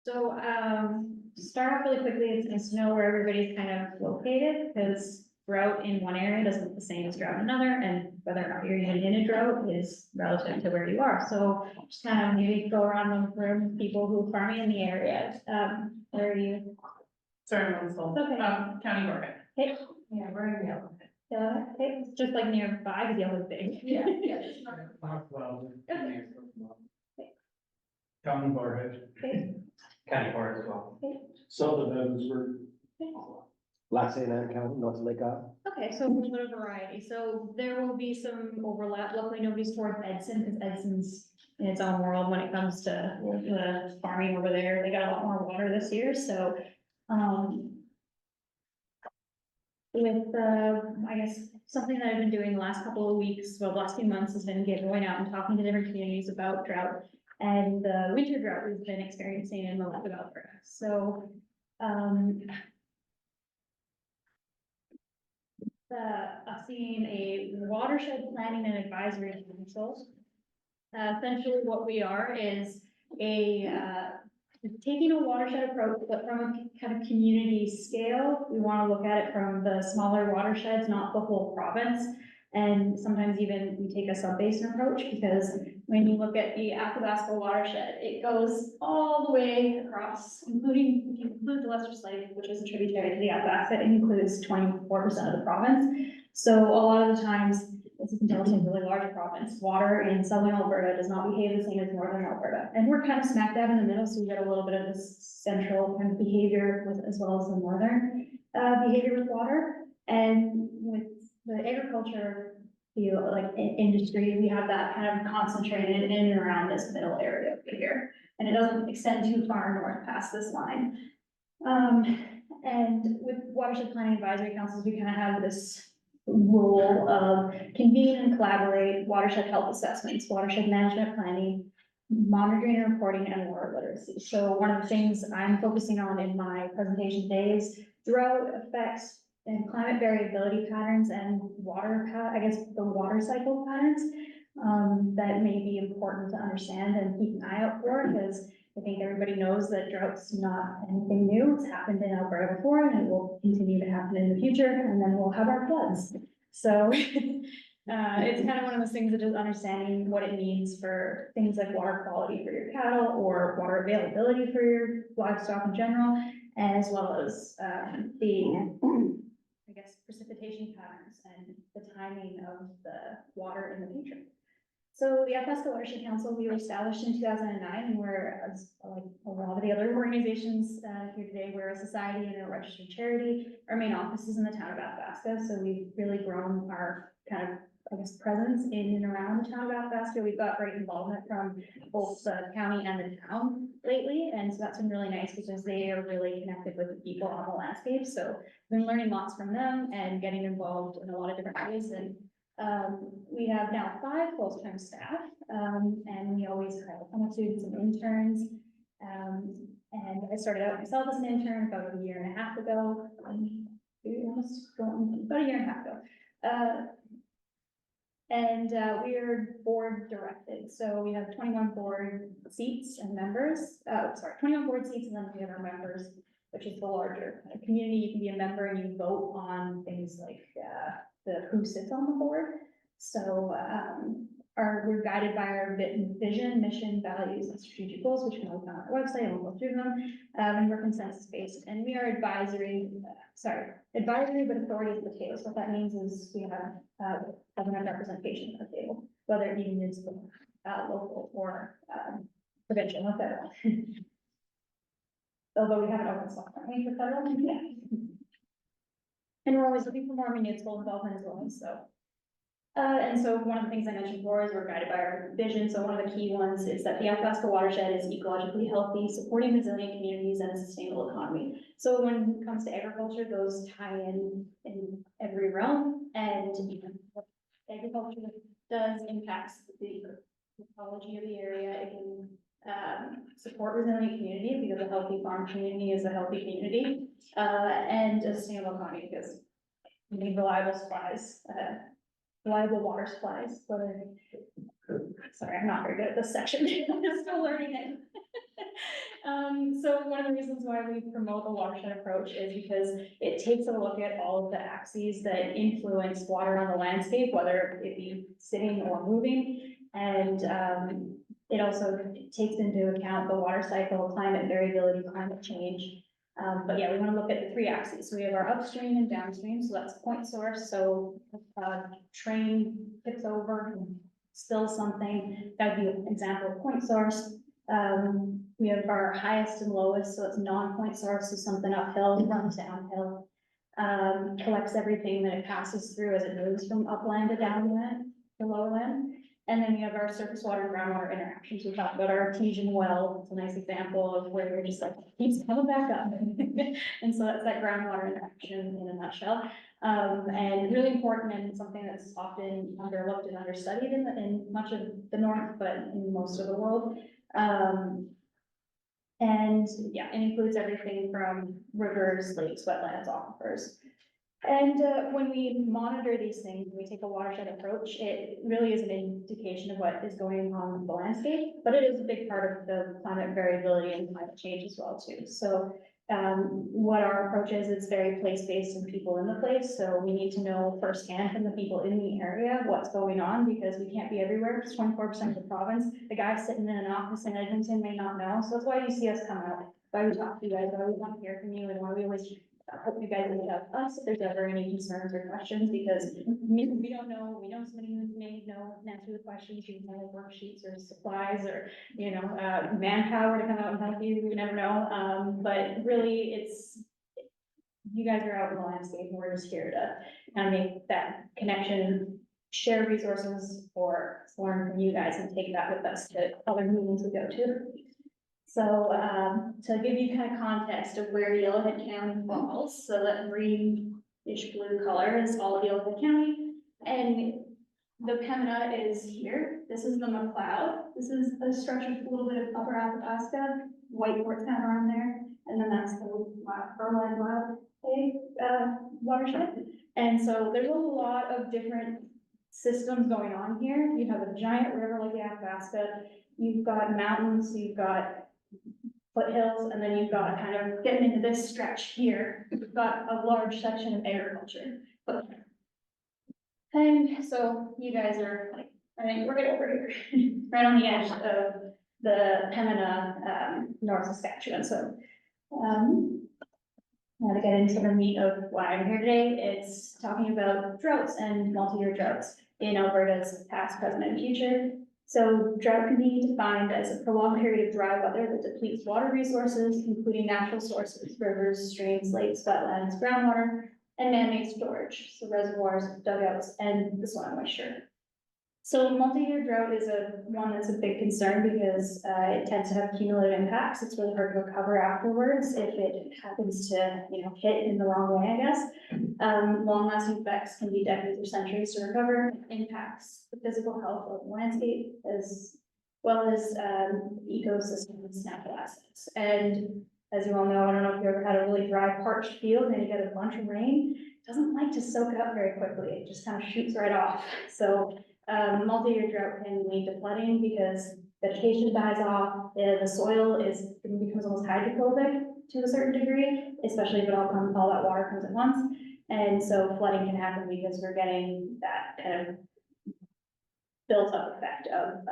So, start off really quickly, it's nice to know where everybody's kind of located, because drought in one area doesn't look the same as drought in another, and whether or not you're even in a drought is relative to where you are. So just kind of maybe go around the room, people who are farming in the area, where are you? Sorry, Winslow. Okay. County Board. Okay, Yeah, we're in Yale. yeah, okay, just like nearby, because yellow is big. Yeah, it's not. Okay. County Board. Okay, County board as well. Subdivisions were. Last and County, North Lake Ave. okay, so a little bit of variety, so there will be some overlap, luckily nobody's toward Edson, because Edson's in its own world when it comes to the farming over there, they got a lot more water this year, so, with, I guess, something that I've been doing the last couple of weeks, well, the last few months has been going out and talking to different communities about drought and the winter drought we've been experiencing in the lake of Alberta, so, seeing a watershed planning and advisory council. Essentially what we are is taking a watershed approach, but from a kind of community scale. We want to look at it from the smaller watersheds, not the whole province. And sometimes even we take a sub-basin approach, because when you look at the Athabasca watershed, it goes all the way across, including, if you include the Lesser Slave, which is a tributary to the Athabasca, it includes 24% of the province. So a lot of the times, as you can tell, it's a really large province. Water in southern Alberta does not behave the same as northern Alberta. And we're kind of smack dab in the middle, so we get a little bit of this central kind of behavior with, as well as the northern behavior with water. And with the agriculture field, like industry, we have that kind of concentrated in and around this middle area over here. And it doesn't extend too far north past this line. And with watershed planning advisory councils, we kind of have this role of convene and collaborate watershed health assessments, watershed management planning, monitoring and reporting, and water literacy. So one of the things I'm focusing on in my presentation today is drought effects and climate variability patterns and I guess the water cycle patterns that may be important to understand and keep an eye out for, because I think everybody knows that drought's not anything new. It's happened in Alberta before, and it will continue to happen in the future, and then we'll have our floods. So it's kind of one of those things that just understanding what it means for things like water quality for your cattle or water availability for your livestock in general, as well as I guess, precipitation patterns and the timing of the water in the future. So the Athabasca Watershed Council, we were established in 2009, and we're, like a lot of the other organizations here today, we're a society and a registered charity. Our main office is in the town of Athabasca, so we've really grown our kind of, I guess, presence in and around the town of Athabasca. We've got great involvement from both the county and the town lately, and so that's been really nice because they are really connected with the people on the landscape. So I've been learning lots from them and getting involved in a lot of different ways. And we have now 5 full-time staff, and we always have some students and interns. And I started out myself as an intern about a year and a half ago, about a year and a half ago. And we are board directed, so we have 21 board seats and members, 21 board seats, and then we have our members, which is the larger kind of community. You can be a member and you vote on things like who sits on the board. So we're guided by our vision, mission, values, and strategic goals, which can all be on our website. I won't go through them. And we're consensus based, and we are advisory, but authority at the table. So what that means is we have government representation at the table, whether it be municipal, local, or provincial or federal. Although we have an open slot for federal, yeah. And we're always looking for more municipal involvement as well, so. And so one of the things I mentioned before is we're guided by our vision. So one of the key ones is that the Athabasca watershed is ecologically healthy, supporting resilient communities and a sustainable economy. So when it comes to agriculture, those tie in every realm, and agriculture does impact the ecology of the area. It can support resilient community, because a healthy farm community is a healthy community, and a sustainable economy, because we need reliable supplies reliable water supplies, whether, sorry, I'm not very good at this section, I'm still learning it. So one of the reasons why we promote the watershed approach is because it takes a look at all of the axes that influence water on the landscape, whether it be sitting or moving. And it also takes into account the water cycle, climate variability, climate change. But yeah, we want to look at the three axes. So we have our upstream and downstream, so that's point source. So train tips over and spills something, that would be an example of point source. We have our highest and lowest, so it's non-point source, so something uphill runs downhill. Collects everything that it passes through as it moves from upland to downland to lowland. And then we have our surface water and groundwater interactions. We talked about our artesian well. It's a nice example of where we're just like, keeps coming back up. And so that's that groundwater interaction in a nutshell. And really important and something that's often underlooked and understudied in much of the north, but in most of the world. And yeah, it includes everything from rivers, lakes, wetlands, aquifers. And when we monitor these things, we take a watershed approach, it really is an indication of what is going on in the landscape, but it is a big part of the climate variability and climate change as well too. So what our approach is, it's very place-based and people in the place. So we need to know firsthand from the people in the area what's going on, because we can't be everywhere. It's 24% of the province. The guy sitting in an office in Edmonton may not know. So that's why you see us come out, why we talk to you guys, why we want to hear from you, and why we always hope you guys will have us if there's ever any concerns or questions, because we don't know, we know somebody who may know and answer the questions, you know, worksheets or supplies or, you know, manpower to come out and help you, we never know. But really it's, you guys are out in the landscape and we're just here to kind of make that connection, share resources, or learn from you guys and take that with us to other meetings we go to. So, to give you kind of context of where Yellowhead County falls, so that greenish blue color is all of Yellowhead County. And the Pembina is here. This is the McLeod. This is a stretch of a little bit of upper Athabasca, white quartz kind of around there. And then that's the Berlin watershed. And so there's a lot of different systems going on here. You have a giant river like the Athabasca. You've got mountains, you've got foothills, and then you've got kind of getting into this stretch here. You've got a large section of agriculture. And so you guys are like, I think we're right over here, right on the edge of the Pembina, North Saskatchewan. So, now to get into the meat of why I'm here today, it's talking about droughts and multi-year droughts in Alberta's past, present, and future. So drought can be defined as a prolonged period of dry weather that depletes water resources, including natural sources, rivers, streams, lakes, wetlands, groundwater, and man-made storage, so reservoirs, dugouts, and the soil moisture. So multi-year drought is one that's a big concern because it tends to have cumulative impacts. It's really hard to recover afterwards if it happens to, you know, hit in the wrong way, I guess. Long-lasting effects can be decades or centuries to recover. Impacts the physical health of the landscape as well as ecosystems, natural assets. And as you all know, I don't know if you ever had a really dry, parched field and you get a bunch of rain. It doesn't like to soak up very quickly. It just kind of shoots right off. So multi-year drought can lead to flooding because vegetation dies off, the soil becomes almost hydrophobic to a certain degree, especially if all that water comes at once. And so flooding can happen because we're getting that kind of built up effect of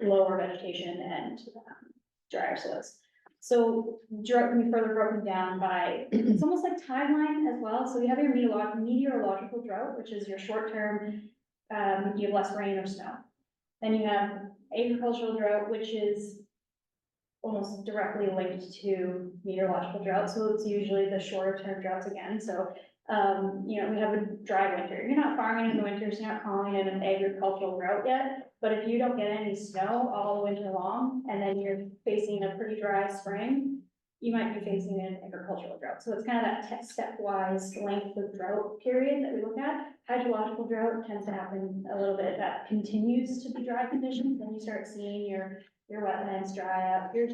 lower vegetation and drier soils. So drought can be further broken down by, it's almost like timeline as well. So you have your meteorological drought, which is your short-term, you have less rain or snow. Then you have agricultural drought, which is almost directly linked to meteorological drought. So it's usually the shorter term droughts again. So, you know, we have a dry winter. You're not farming in the winter, so you're not calling it an agricultural drought yet. But if you don't get any snow all winter long, and then you're facing a pretty dry spring, you might be facing an agricultural drought. So it's kind of that stepwise length of drought period that we look at. Hydrological drought tends to happen a little bit that continues to be dry conditions. Then you start seeing your wetlands dry up, your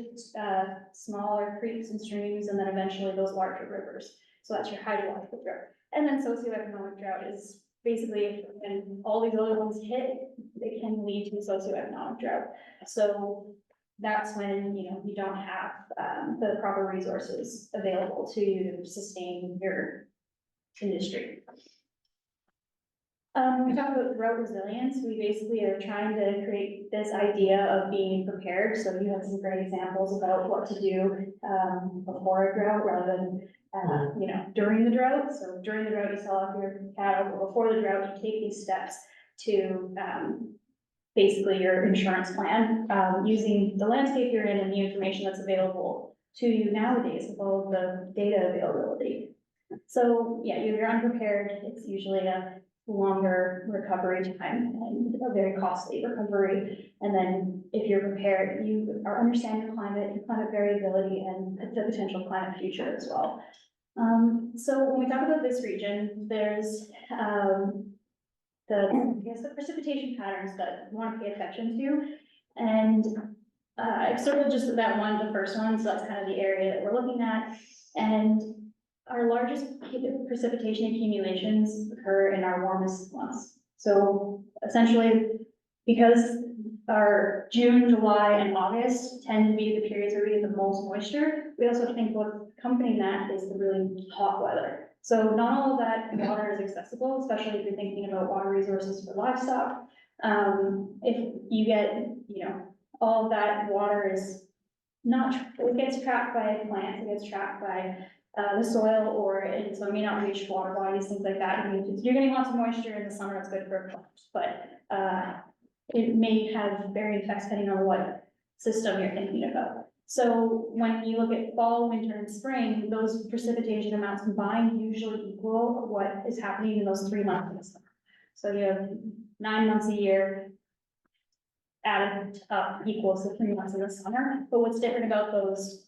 smaller creeks and streams, and then eventually those larger rivers. So that's your hydrological drought. And then socioeconomic drought is basically, when all these other ones hit, it can lead to socioeconomic drought. So that's when, you don't have, the proper resources available to you to sustain your industry. We talk about drought resilience, we basically are trying to create this idea of being prepared, so you have some great examples about what to do, before a drought rather than, during the drought. So during the drought, you sell off your cattle, but before the drought, you take these steps to, basically your insurance plan, using the landscape you're in and the information that's available to you nowadays with all of the data availability. So, yeah, if you're unprepared, it's usually a longer recovery time and a very costly recovery. And then if you're prepared, you are understand your climate variability and the potential climate future as well. So when we talk about this region, there's, the precipitation patterns that we want to pay attention to. And I've circled just that one, the first one, so that's kind of the area that we're looking at. And our largest precipitation accumulations occur in our warmest months. So essentially, because our June, July, and August tend to be the periods where we get the most moisture, we also think what's accompanying that is the really hot weather. So not all of that water is accessible, especially if you're thinking about water resources for livestock. If you get, all of that water is not, it gets trapped by plants, it gets trapped by the soil, and so it may not reach water bodies, things like that. I mean, if you're getting lots of moisture in the summer, it's good for a plant, but it may have varying effects depending on what system you're thinking about. So when you look at fall, winter, and spring, those precipitation amounts combined usually equal what is happening in those 3 months in the summer. So you have 9 months a year added up equals the 3 months in the summer. But what's different about those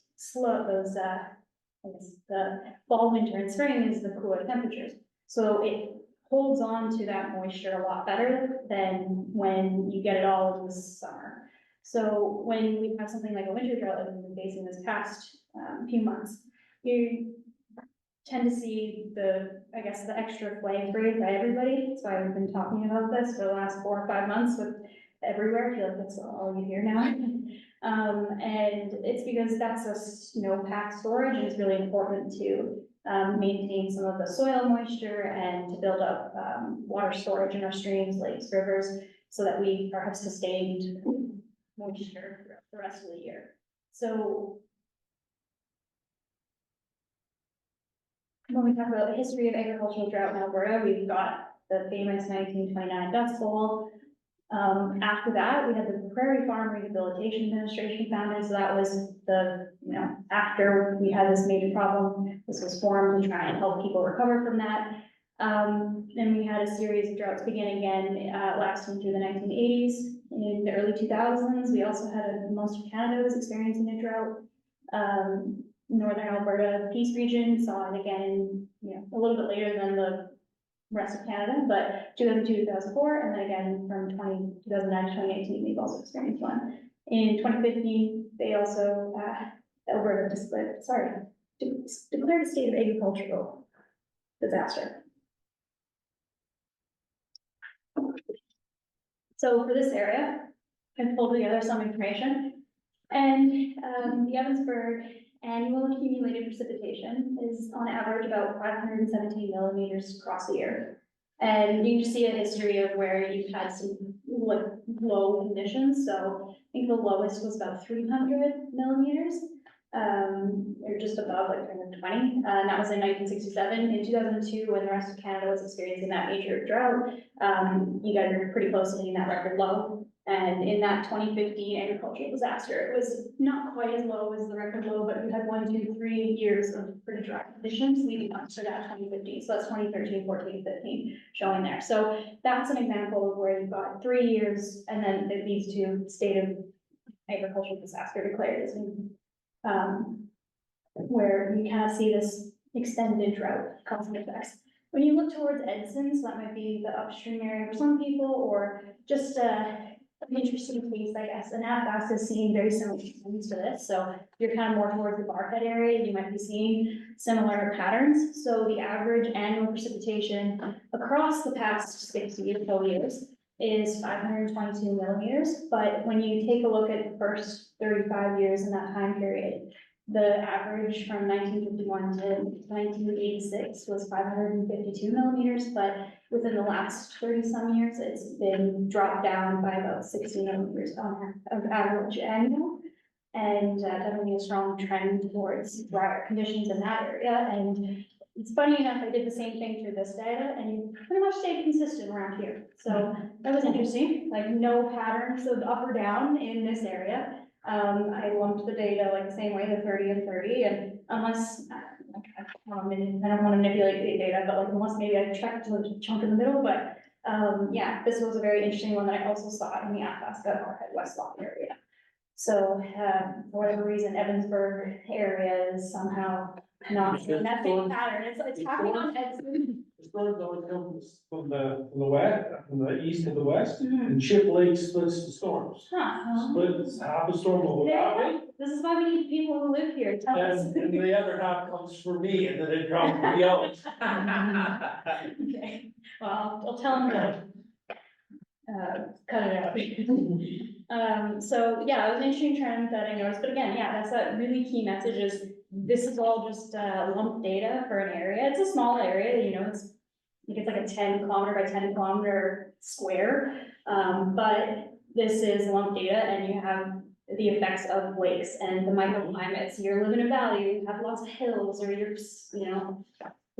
the fall, winter, and spring is the cooler temperatures. So it holds on to that moisture a lot better than when you get it all in the summer. So when we have something like a winter drought that we've been facing this past few months, you tend to see the extra flag parade by everybody. That's why we've been talking about this for the last 4 or 5 months with everywhere. I feel like that's all you hear now. And it's because that's a snowpack storage, and it's really important to maintain some of the soil moisture and to build up water storage in our streams, lakes, rivers, so that we have sustained moisture throughout the rest of the year. So when we talk about the history of agricultural drought in Alberta, we've got the famous 1929 Dust Bowl. After that, we had the Prairie Farm Rehabilitation Administration founded, so that was after we had this major problem, this was formed to try and help people recover from that. Then we had a series of droughts begin again, lasting through the 1980s. In the early 2000s, we also had most of Canada was experiencing a drought. Northern Alberta Peace region saw it again, a little bit later than the rest of Canada, but 2002, 2004, and then again from 2009 to 2018, we've also experienced one. In 2015, they also, Alberta declared a state of agricultural disaster. So for this area, I've pulled together some information, and the Evansburg annual accumulated precipitation is on average about 517 millimeters across the year. And you can see a history of where you've had some low conditions. So I think the lowest was about 300 millimeters, or just above 320. And that was in 1967. In 2002, when the rest of Canada was experiencing that major drought, you guys are pretty close to hitting that record low. And in that 2015 agricultural disaster, it was not quite as low as the record low, but you had 1, 2, 3 years of pretty dry conditions leading up to that 2015. So that's 2013, 14, 15 showing there. So that's an example of where you've got 3 years and then it leads to state of agricultural disaster declared as where you kind of see this extended drought causing effects. When you look towards Edson, so that might be the upstream area for some people, or just an interesting case, I guess, and Athabasca is seeing very similar things to this, so you're kind of more towards the Barhead area, you might be seeing similar patterns. So the average annual precipitation across the past 60 or so years is 522 millimeters, but when you take a look at the first 35 years in that time period, the average from 1951 to 1986 was 552 millimeters, but within the last 30-some years, it's been dropped down by about 60 millimeters on average annual. And definitely a strong trend towards drier conditions in that area. And it's funny enough, I did the same thing through this data, and you pretty much stayed consistent around here. So that was interesting, like no patterns of up or down in this area. I lumped the data like the same way, the 30 and 30, and unless, I don't want to manipulate the data, but like unless maybe I checked the chunk in the middle, but yeah, this was a very interesting one that I also saw in the Athabasca Watershed West Lot area. So, for whatever reason, Evansburg area is somehow not seeing that big pattern, it's happening on Edson. The storms always come from the west, from the east to the west, Mhm. and Chip Lake splits the storms. Huh. Splits half a storm over There that you way, go. This is why we need people who live here, tell us. and the other half comes for me, and then it drops me out. Okay, well, I'll tell them to, cut it out. So, yeah, it was an interesting trend that I noticed, but again, yeah, that's that really key message is, this is all just, lump data for an area, it's a small area, you know, I think it's like a 10 kilometer by 10 kilometer square. But this is lump data, and you have the effects of lakes and the microclimates, you live in a valley, you have lots of hills, or you're, you know.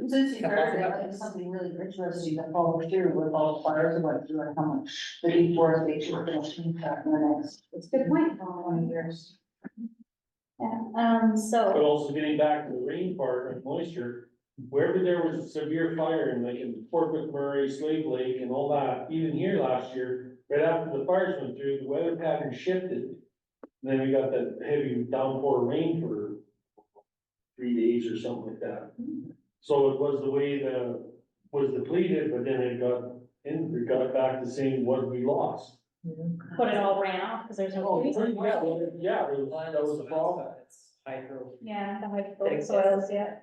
Since you started, I think something really interesting that followed through with all the fires that went through and how much the deforestation is going to impact in the next. It's a good point. 20 years. Yeah, But so, also getting back to the rain part and moisture, wherever there was a severe fire in like in Fort McMurray, Slave Lake and all that, even here last year, right after the fires went through, the weather pattern shifted. And then we got that heavy downpour rain for 3 days or something like that. So it was the way was depleted, but then it got back to saying what we lost. but it all ran off, because there's no. reason. Yeah, that was the problem. Hydro. Yeah, the hydrophobic soils, yeah.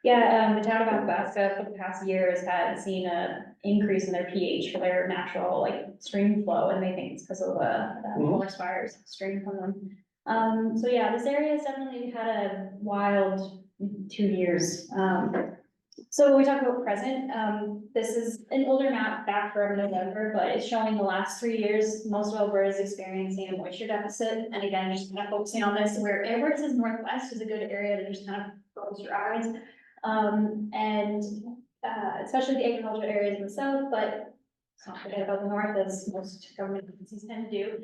Yeah, the town of Athabasca for the past year has seen a increase in their pH for their natural, like, stream flow, and they think it's because of forest fires streaming from them. So yeah, this area has definitely had a wild 2 years. So when we talk about present, this is an older map back from November, but it's showing the last 3 years, most of Alberta is experiencing a moisture deficit. And again, just kind of focusing on this, wherever it says northwest is a good area to just kind of close your eyes. Especially the agricultural areas in the south, but let's not forget about the north, as most government agencies tend to do.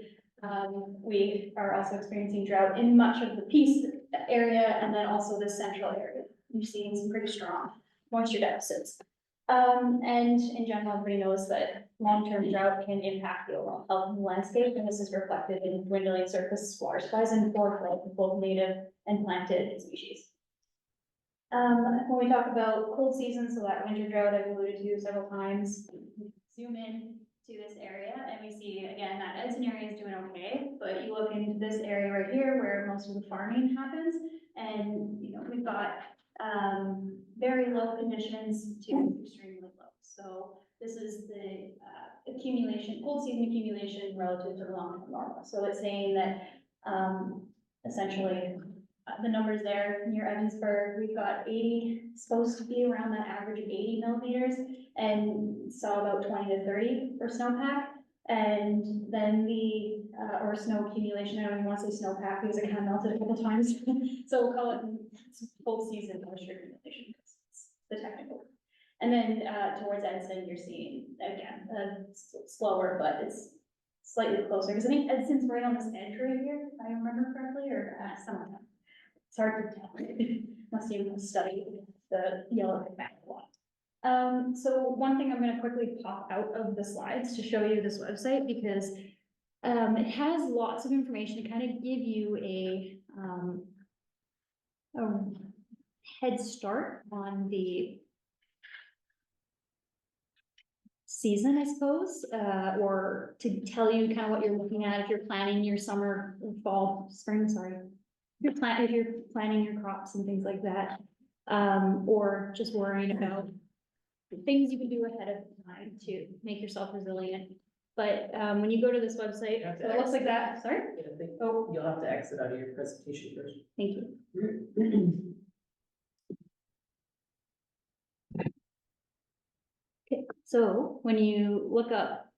We are also experiencing drought in much of the Peace area, and then also the central area. You're seeing some pretty strong moisture deficits. And in general, everybody knows that long-term drought can impact the overall health of the landscape, and this is reflected in dwindling surface water supplies and poor flow of both native and planted species. When we talk about cold seasons, so that winter drought I've alluded to several times, zoom in to this area and we see again that Edson area is doing okay, but you look into this area right here where most of the farming happens, and you know, we've got very low conditions to extremely low. So this is the accumulation, cold season accumulation relative to the long-term normal. So it's saying that essentially the numbers there near Evansburg, we've got 80, supposed to be around that average of 80 millimeters, and saw about 20 to 30 for snowpack. And then the, or snow accumulation, I don't even want to say snowpack because it kind of melted a couple times. So we'll call it cold season moisture accumulation, because it's the technical. And then towards Edson, you're seeing, again, slower, but it's slightly closer, because I think Edson's right on this edge right here, if I remember correctly, or summertime. It's hard to tell, unless you study the yellow map a lot. So one thing I'm gonna quickly pop out of the slides to show you this website, because it has lots of information to kind of give you a head start on the season, I suppose, or to tell you kind of what you're looking at if you're planning your summer, fall, spring, sorry. If you're planning your crops and things like that, or just worrying about things you can do ahead of time to make yourself resilient. But, when you go to this website, so it looks like that, sorry, Oh, you'll have to exit out of your presentation first. thank you. Okay, so when you look up,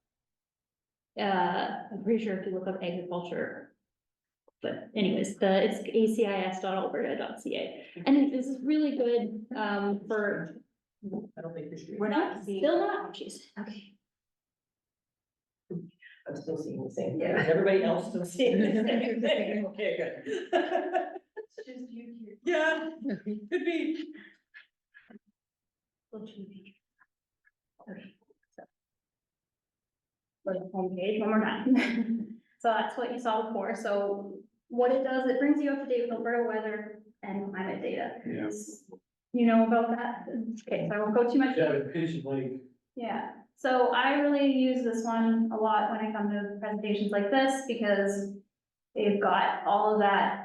I'm pretty sure if you look up agriculture, but anyways, it's acis.alberta.ca, and this is really good, for, I don't think you're. we're not, still not, oh, jeez, okay. I'm still seeing the same. Yeah. Is everybody else still seeing the same thing? Okay, good. It's just you here. Yeah, could be. Okay, so. Like homepage, one more time. So that's what you saw before, so what it does, it brings you up to date with Alberta weather and climate data. Yeah. You know about that? Okay, so I won't go too much. Yeah, the pitch link. Yeah, so I really use this one a lot when I come to presentations like this, because they've got all of that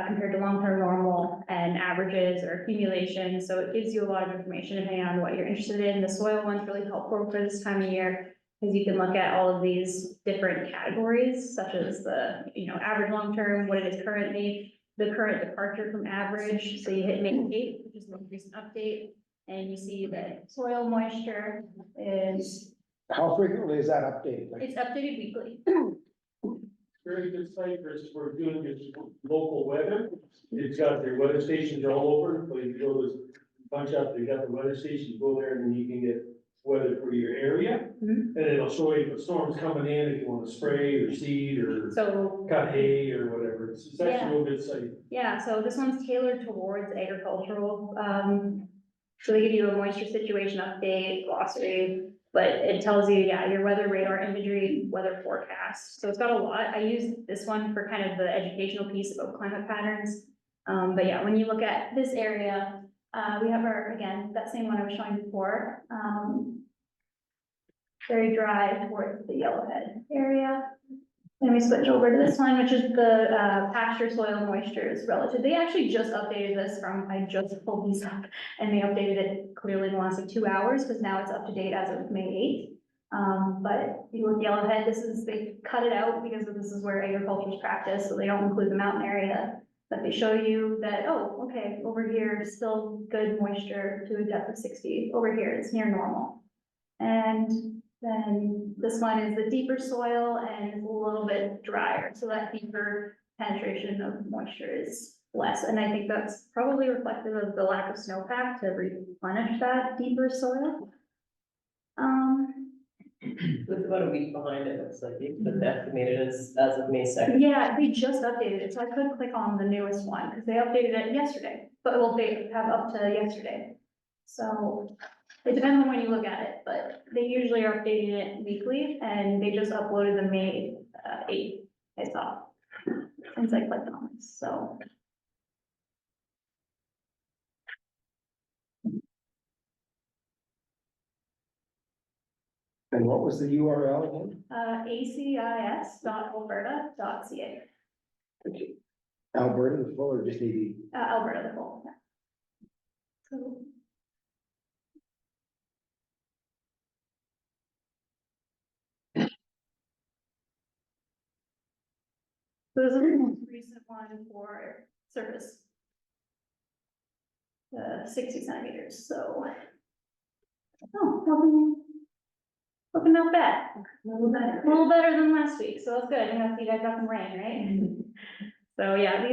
compared to long-term normal and averages or accumulation, so it gives you a lot of information depending on what you're interested in. The soil one's really helpful for this time of year, because you can look at all of these different categories, such as the, average long-term, what it is currently, the current departure from average, so you hit May 8th, which is the most recent update, and you see that soil moisture is, How frequently is that updated? Like, it's updated weekly. Very good site for doing this local weather. It's got their weather stations all over, but you go to punch up, they got the weather station, go there and then you can get weather for your area. Mhm. And it'll show you if a storm's coming in, if you want to spray or seed or So, cut hay or whatever. It's actually a real good site. yeah, so this one's tailored towards agricultural, so they give you a moisture situation update, glossary, but it tells you, your weather radar imagery, weather forecast. So it's got a lot. I use this one for kind of the educational piece about climate patterns. But yeah, when you look at this area, we have again, that same one I was showing before. Very dry towards the Yellowhead area. Then we switch over to this one, which is the pasture soil moisture is relative. They actually just updated this I just pulled these up, and they updated it clearly in the last 2 hours, because now it's up to date as of May 8th. But you look Yellowhead, they cut it out because this is where agriculture is practiced, so they don't include the mountain area. But they show you that, oh, okay, over here, still good moisture to a depth of 60. Over here, it's near normal. And then this one is the deeper soil and it's a little bit drier, so that deeper penetration of moisture is less. And I think that's probably reflective of the lack of snowpack to replenish that deeper soil. It's about a week behind it, looks like, it's estimated as of May 2nd. Yeah, they just updated it, so I couldn't click on the newest one, because they updated it yesterday, but they have up to yesterday. So it depends on when you look at it, but they usually are updating it weekly, and they just uploaded the May 8th, I saw. Since I clicked on it, so. and what was the URL again? acis.alberta.ca, Alberta, the full, or just AD? Alberta the whole. Yeah. So. So this is the most recent one for surface. 60 centimeters, so. Oh, looking not bad. A little better than last week, so that's good. I know you guys got some rain, right? So yeah,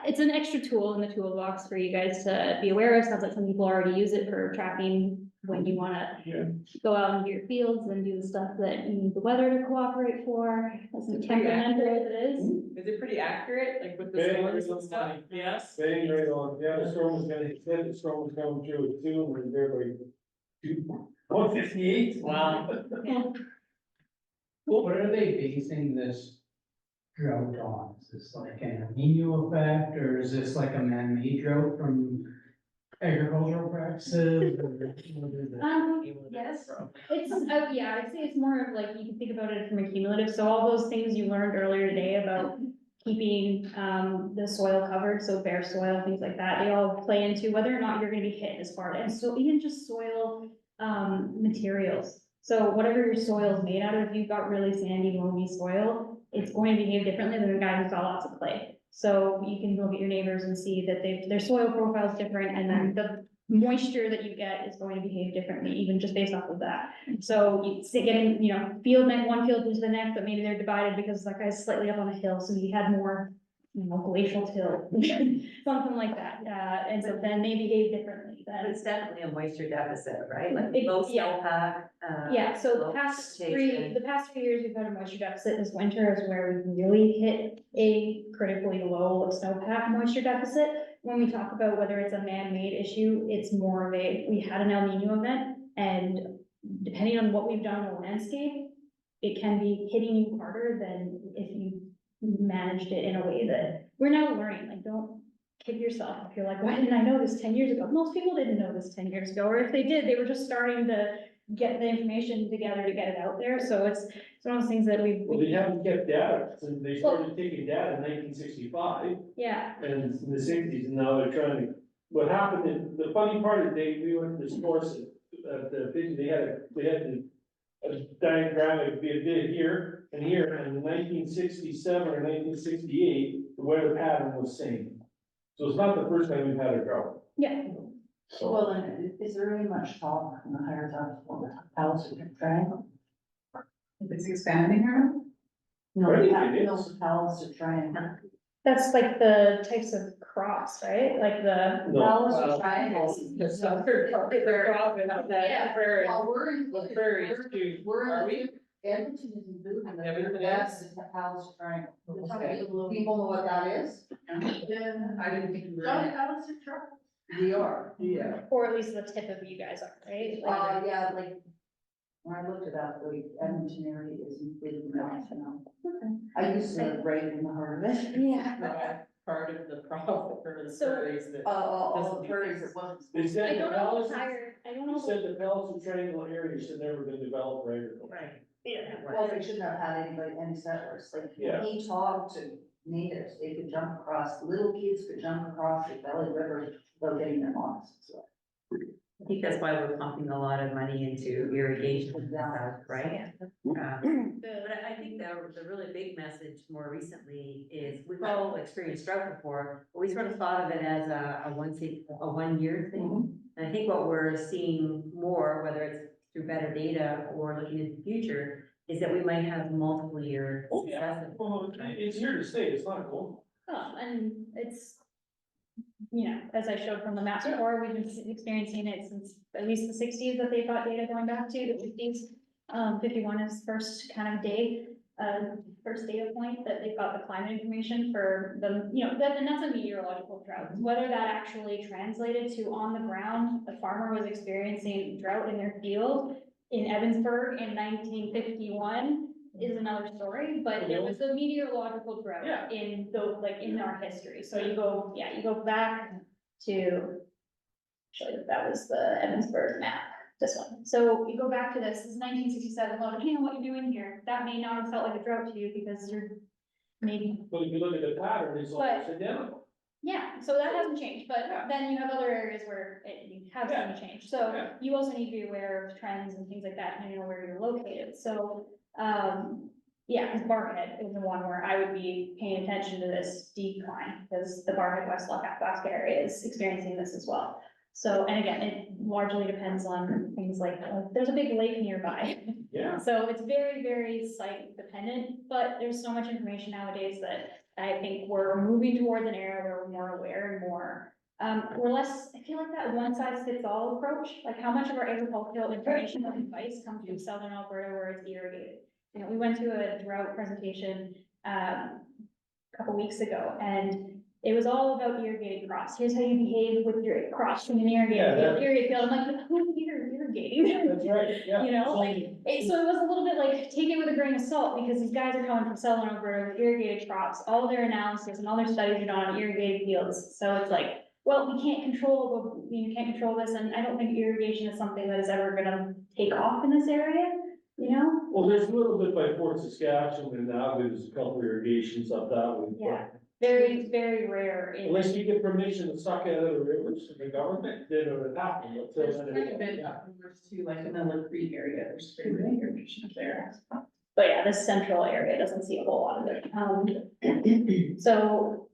it's an extra tool in the toolbox for you guys to be aware of. Sounds like some people already use it for tracking when you wanna go out into your fields and do the stuff that you need the weather to cooperate for, as temperamental as it is. Is it pretty accurate, like with the Very storms good and stuff? money. Yes. Bang right on. Yeah, the storm was gonna hit, the storm was coming through it too, and we're there by 158. Wow. What are they basing this drought on? Is this like an El Nino effect, or is this like a man-made drought from agricultural practices or what is it? Yes, it's, yeah, I'd say it's more of like, you can think about it from a cumulative, so all those things you learned earlier today about keeping, the soil covered, so bare soil, things like that, they all play into whether or not you're gonna be hit as far as, so even just soil, materials. So whatever your soil is made out of, if you've got really sandy, loamy soil, it's going to behave differently than the guy who's got lots of clay. So you can look at your neighbors and see that their soil profile is different, and then the moisture that you get is going to behave differently, even just based off of that. So you sit getting, field next, one field into the next, but maybe they're divided because that guy's slightly up on a hill, so you had more, glacial till, something like that. And so then they behave differently But than. it's definitely a moisture deficit, right? Like It- low yeah. snowpack. Yeah, so low the past precipitation. three years, we've had a moisture deficit. This winter is where we really hit a critically low snowpack moisture deficit. When we talk about whether it's a man-made issue, it's more of we had an El Nino event, and depending on what we've done in the landscape, it can be hitting you harder than if you managed it in a way that we're now learning. Like, don't kid yourself if you're like, why didn't I know this 10 years ago? Most people didn't know this 10 years ago, or if they did, they were just starting to get the information together to get it out there. So it's one of those things that Well, they haven't kept data, since they started taking data in 1965 yeah, and in the 60s, and now they're trying to, what happened, the funny part is we went to this course at the, they had a diagram, it'd be a bit here, and in 1967 or 1968, the weather pattern was same. So it's not the first time we've had a drought. yeah. So, Well, then, is there really much talk in the higher top of the Athabasca Triangle? If it's expanding or? No, I think the it is. Athabasca Triangle. That's like the types of crops, right? Like the. no, Athabasca Triangle. The southern part of the province, Yeah. very, Well, we're in. the prairies too. We're Are in, Edmonton is in Boone, and Everything the best is the Athabasca Triangle. Okay. People know what that is? I didn't think you were. We are. Yeah. Or at least the tip of you guys are, right? Like, Yeah, like, when I looked it up, like Edmonton area is included in that, I used to live right in the heart of it. yeah. Part of the problem for the So- prairies that. All doesn't the do prairies, this. it wasn't. they I said the don't know the Palace, higher, I don't they know. said the Palace Triangle area should never been developed for agriculture. Right. Yeah. Well, they shouldn't have had any settlers, like, Yeah. when he talked to natives, they could jump across, little kids could jump across the Valley River without getting their lost, so. I think that's why we're pumping a lot of money into irrigation and stuff, right? But I think the really big message more recently is, we've all experienced drought before, but we sort of thought of it as a 1 year thing. And I think what we're seeing more, whether it's through better data or looking into the future, is that we might have multiple year Oh, yeah. successive. Well, it's here to stay, it's not going. And it's, as I showed from the maps before, we've been experiencing it since at least the 60s that they've got data going back to, the 50s. 51 is first kind of first data point that they've got the climate information for the, and that's a meteorological drought. Whether that actually translated to on the ground, the farmer was experiencing drought in their field in Evansburg in 1951 is another story, but it was a meteorological drought Yeah. in our history. So you go back to, show you that was the Evansburg map, this one. So you go back to this is 1967, well, depending on what you're doing here, that may not have felt like a drought to you because you're maybe. But if you look at the pattern, it's almost identical. Yeah, so that hasn't changed, but Yeah. then you have other areas where you have seen a change. So Yeah. you also need to be aware of trends and things like that, depending on where you're located. So, because Barhead is the one where I would be paying attention to this decline, because the Barhead West Loch Athabasca area is experiencing this as well. So, and again, it largely depends on things like, there's a big lake nearby. Yeah. So it's very, very site dependent, but there's so much information nowadays that I think we're moving towards an era where we're more aware and more, we're less, I feel like that one size fits all approach, like how much of our agricultural information and advice comes from southern Alberta where it's irrigated. We went to a drought presentation, a couple weeks ago, and it was all about irrigated crops. Here's how you behave with your crops from an irrigated field. I'm like, who's irrigating? That's right, yeah. So it was a little bit like, take it with a grain of salt, because these guys are coming from southern Alberta with irrigated crops, all their analysis and all their studies are done on irrigated fields. So it's like, well, we can't control, you can't control this, and I don't think irrigation is something that is ever gonna take off in this area, you know? Well, there's a little bit by Fort Saskatchewan and now there's a couple irrigations up that way. but Yeah. Very, very rare in. Unless you get permission to suck out of the rivers from the government, then it would happen. But There's till quite then, a bit of numbers too, like in the Lake Creek area, there's very good irrigation up there. But yeah, this central area doesn't see a whole lot of it. So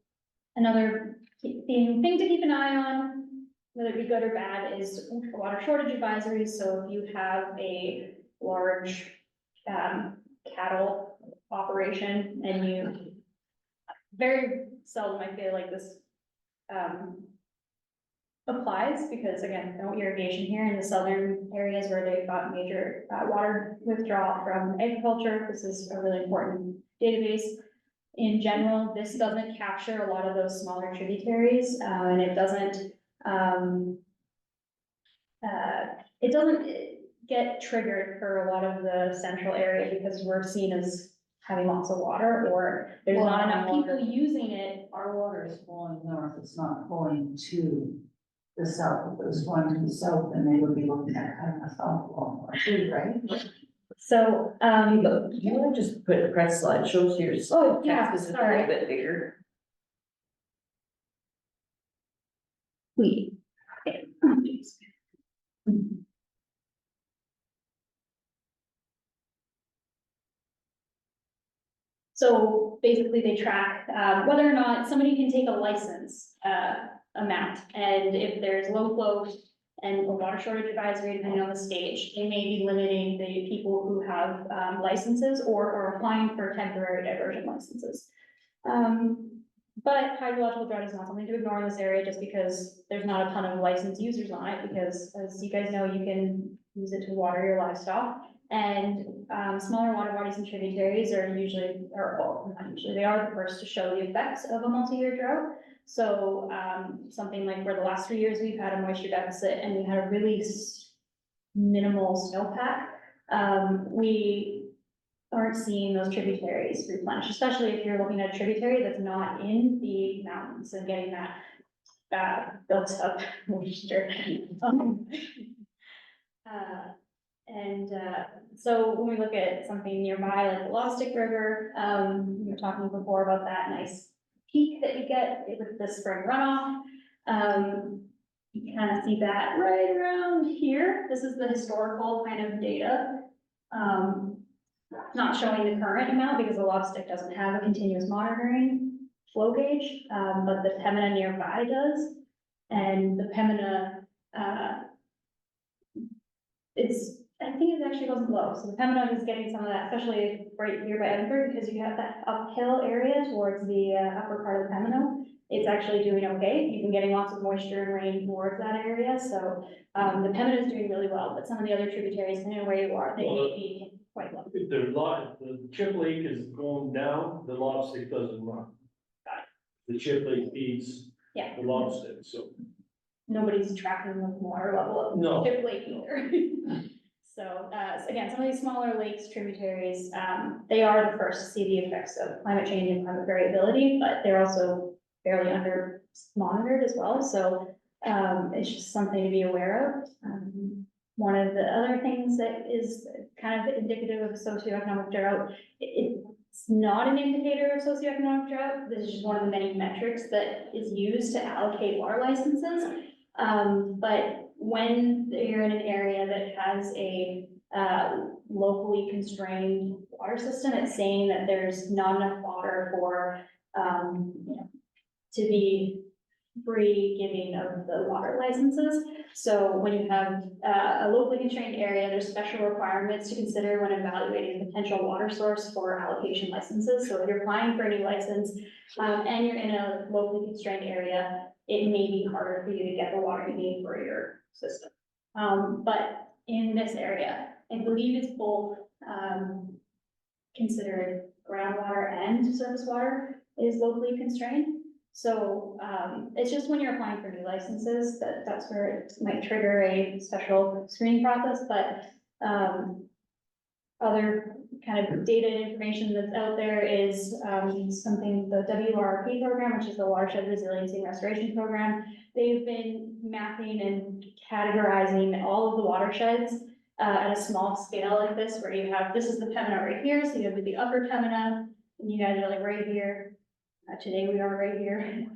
another thing to keep an eye on, whether it be good or bad, is water shortage advisories. So if you have a large cattle operation and you very seldom, I feel like this applies, because again, no irrigation here in the southern areas where they've got major water withdrawal from agriculture. This is a really important database. In general, this doesn't capture a lot of those smaller tributaries, and it doesn't get triggered for a lot of the central area because we're seen as having lots of water, or there's not enough people using it. Our water is flowing north, it's not flowing to the south. If it was flowing to the south, then they would be looking at kind of a south wall, right? So, Do you want to just put a press slide, shows your. Oh, yeah, text is a sorry. little bit bigger. we. So basically they track, whether or not somebody can take a license, amount, and if there's low flow and a water shortage advisory, depending on the stage, they may be limiting the people who have, licenses or are applying for temporary diversion licenses. But hydrological drought is not something to ignore in this area just because there's not a ton of licensed users on it, because as you guys know, you can use it to water your livestock. And, smaller water bodies and tributaries are usually, or well, not usually, they are the first to show the effects of a multi-year drought. So, something like where the last 3 years we've had a moisture deficit and we had a really minimal snowpack, we aren't seeing those tributaries replenish, especially if you're looking at a tributary that's not in the mountains and getting that built up moisture. So when we look at something nearby, like the Lobstick River, we were talking before about that nice peak that you get with the spring runoff. You kind of see that right around here. This is the historical kind of data. Not showing the current amount because the Lobstick doesn't have a continuous monitoring flow gauge, but the Pembina nearby does. And the Pembina, I think it actually wasn't low, so the Pembina is getting some of that, especially right here by Edinburgh, because you have that uphill area towards the upper part of the Pembina. It's actually doing okay, you've been getting lots of moisture and rain towards that area, so the Pembina is doing really well, but some of the other tributaries, depending on where you are, they may be quite low. if the Chip Lake is going down, the Lobstick doesn't run. The Chip Lake feeds Yeah. the Lobstick, so. Nobody's tracking the water level No. of Chip Lake either. So, again, some of these smaller lakes, tributaries, they are the first to see the effects of climate change and climate variability, but they're also fairly under monitored as well, so, it's just something to be aware of. One of the other things that is kind of indicative of socioeconomic drought, it's not an indicator of socioeconomic drought, this is just one of the many metrics that is used to allocate water licenses. But when you're in an area that has a locally constrained water system, it's saying that there's not enough water for, to be free giving of the water licenses. So when you have a locally constrained area, there's special requirements to consider when evaluating a potential water source for allocation licenses. So if you're applying for a new license, and you're in a locally constrained area, it may be harder for you to get the water you need for your system. But in this area, I believe it's both, considered groundwater and surface water is locally constrained. So, it's just when you're applying for new licenses, that's where it might trigger a special screening process, but, other kind of data information that's out there is, something, the WRP program, which is the Watershed Resiliency and Restoration Program. They've been mapping and categorizing all of the watersheds, at a small scale like this, where you have, this is the Pembina right here, so you have the upper Pembina, and you guys are like right here. Today we are right here.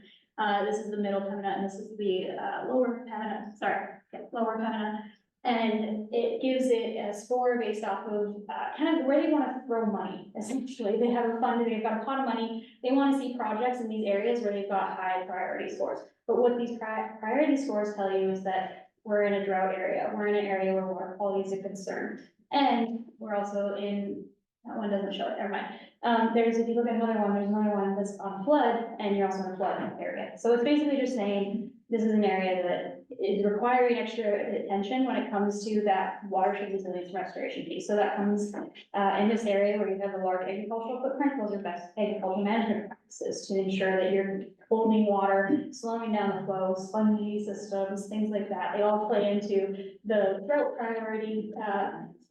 This is the middle Pembina, and this is the, lower Pembina, sorry, yeah, lower Pembina. And it gives it a score based off of, kind of where they wanna throw money, essentially. They have a fund, they've got a pot of money, they wanna see projects in these areas where they've got high priority scores. But what these priority scores tell you is that we're in a drought area, we're in an area where water quality is a concern. And we're also in, that one doesn't show it, never mind. There's, if you look at there's another one that's on flood, and you're also in a flood area. So it's basically just saying, this is an area that is requiring extra attention when it comes to that watershed resilience and restoration piece. So that comes, in this area where you have a large agricultural footprint, those are best agricultural management practices to ensure that you're holding water, slowing down the flow, spongy systems, things like that. They all play into the drought priority,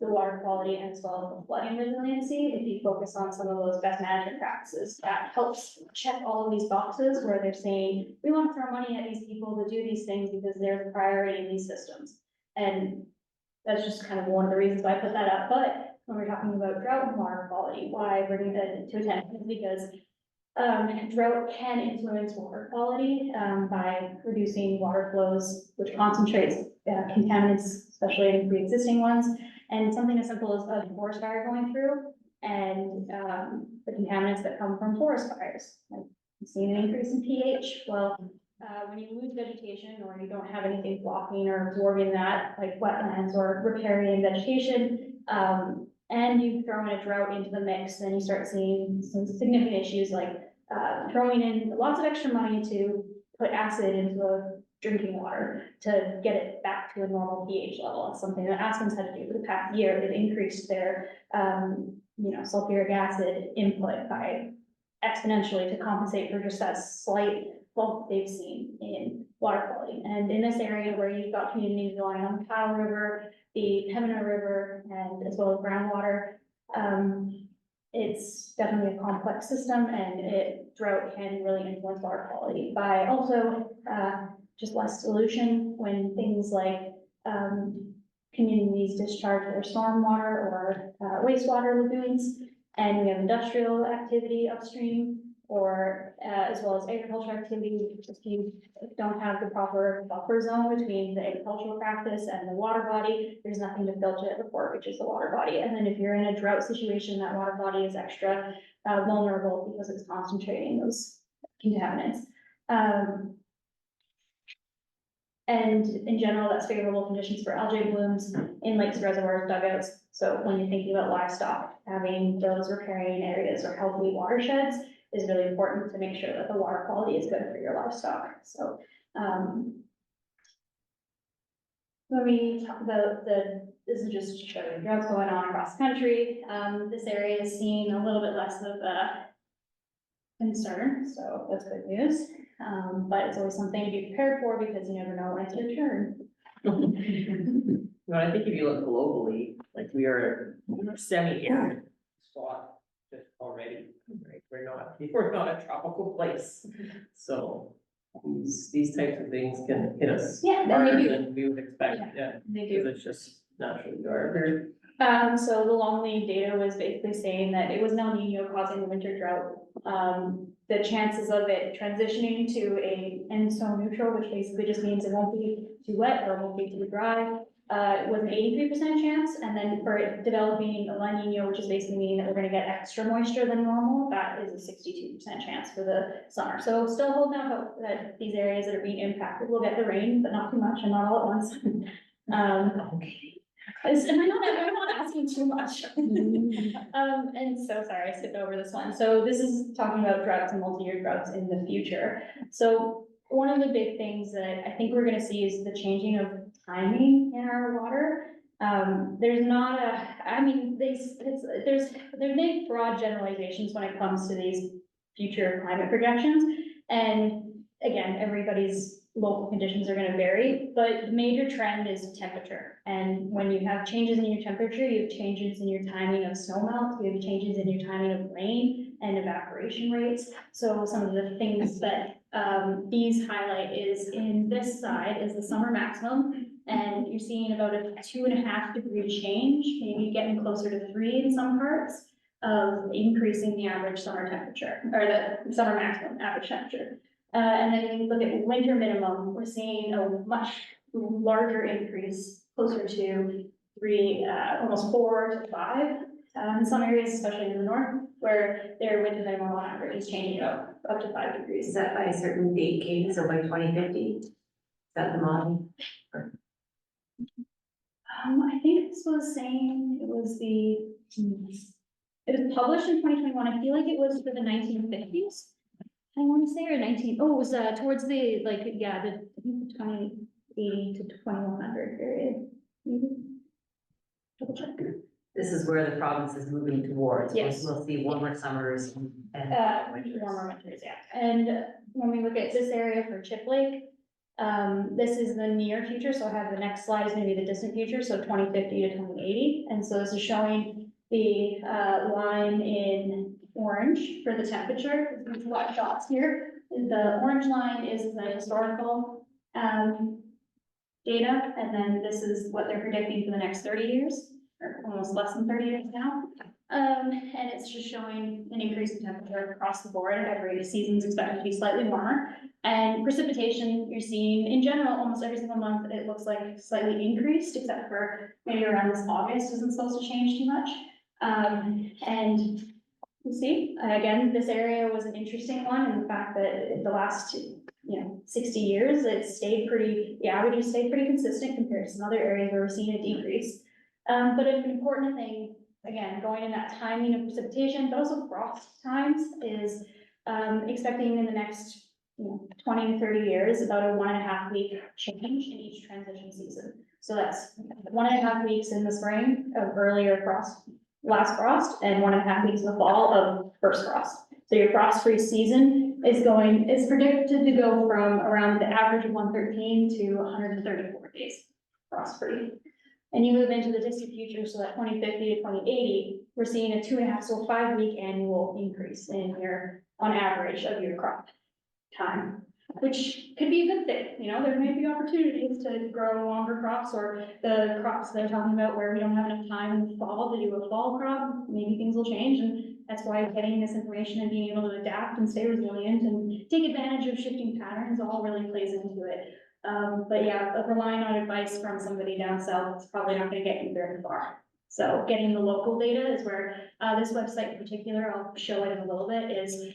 the water quality, and as well as the flooding resiliency. If you focus on some of those best management practices, that helps check all of these boxes where they're saying, we want to throw money at these people to do these things because there's a priority in these systems. And that's just kind of one of the reasons why I put that up. But when we're talking about drought and water quality, why I bring that to attention is because drought can influence water quality, by reducing water flows, which concentrates contaminants, especially in pre-existing ones. And something as simple as a forest fire going through, and the contaminants that come from forest fires. Like, you've seen an increase in pH. Well, when you lose vegetation, or you don't have anything blocking or absorbing that, like wetlands or riparian vegetation, and you throw in a drought into the mix, then you start seeing some significant issues like throwing in lots of extra money to put acid into the drinking water to get it back to a normal pH level. It's something that Aspen's had to do for the past year. They've increased their, sulfuric acid input by exponentially to compensate for just that slight bump they've seen in water quality. And in this area where you've got communities relying on the Kyle River, the Pembina River, and as well as groundwater, it's definitely a complex system, and drought can really influence water quality by also just less solution when things like communities discharge their stormwater or wastewater lagoons, and we have industrial activity upstream, or as well as agricultural activity. If you don't have the proper buffer zone between the agricultural practice and the water body, there's nothing to filter it before, which is the water body. And then if you're in a drought situation, that water body is extra vulnerable because it's concentrating those contaminants. And in general, that's favorable conditions for algae blooms in lakes, reservoirs, dugouts. So when you're thinking about livestock, having those riparian areas or healthy watersheds is really important to make sure that the water quality is good for your livestock. So when we talk about this is just showing droughts going on across the country. This area is seeing a little bit less of a concern, so that's good news. But it's always something to be prepared for because you never know when it's your turn. No, I think if you look globally, like we are semi-arid spot just already, right? We're not a tropical place. So these types of things can hit us Yeah, harder they do. than we would expect, yeah, They do. because it's just naturally our. So the long lead data was basically saying that it was El Nino causing the winter drought. The chances of it transitioning to a ENSO neutral, which basically just means it won't be too wet or it won't be too dry, was an 83% chance. And then for it developing a La Nina, which is basically meaning that we're gonna get extra moisture than normal, that is a 62% chance for the summer. So still holding out hope that these areas that are being impacted will get the rain, but not too much and not all at once. I'm not asking too much. And so sorry, I skipped over this one. So this is talking about droughts and multi-year droughts in the future. So one of the big things that I think we're gonna see is the changing of timing in our water. There's not they make broad generalizations when it comes to these future climate projections. And again, everybody's local conditions are gonna vary, but the major trend is temperature. And when you have changes in your temperature, you have changes in your timing of snow melt, you have changes in your timing of rain and evaporation rates. So some of the things that, these highlight is in this side is the summer maximum. And you're seeing about a 2.5 degree change, maybe getting closer to 3 in some parts of increasing the average summer temperature, or the summer maximum average temperature. And then when you look at winter minimum, we're seeing a much larger increase, closer to 3, almost 4 to 5. In some areas, especially in the north, where their winter minimum on average is changing up to 5 degrees. Is that by a certain date, Kate, so by 2050? Is that the model? I think this was saying it was it was published in 2021. I feel like it was for the 1950s. I want to say, or it was towards the, like, yeah, the 2080 to 2100 period. Maybe. Double check. This is where the province is moving towards. Yes. We'll see warmer summers and winters. Warmer winters, yeah. And when we look at this area for Chip Lake, this is the near future, so I have the next slide is gonna be the distant future, so 2050 to 2080. And so this is showing the line in orange for the temperature, these white dots here. The orange line is the historical data, and then this is what they're predicting for the next 30 years, or almost less than 30 years now. And it's just showing an increase in temperature across the board. Every season's expected to be slightly warmer. And precipitation, you're seeing in general, almost every single month, it looks like slightly increased, except for maybe around this August isn't supposed to change too much. And you see, again, this area was an interesting one in the fact that the last, 60 years, it stayed the averages stayed pretty consistent compared to some other areas where we're seeing a decrease. But an important thing, again, going in that timing of precipitation, but also frost times is expecting in the next 20 to 30 years, about a 1.5 week change in each transition season. So that's 1.5 weeks in the spring of earlier frost, last frost, and 1.5 weeks in the fall of first frost. So your frost-free season is predicted to go from around the average of 113 to 134 days frost-free. And you move into the distant future, so that 2050 to 2080, we're seeing a 2.5, so 5 week annual increase in your, on average, of your crop time, which could be a good thing. There may be opportunities to grow longer crops, or the crops they're talking about where we don't have enough time in the fall to do a fall crop. Maybe things will change, and that's why getting this information and being able to adapt and stay resilient and take advantage of shifting patterns all really plays into it. But yeah, relying on advice from somebody down south is probably not gonna get you very far. So getting the local data is where, this website in particular, I'll show it in a little bit, is,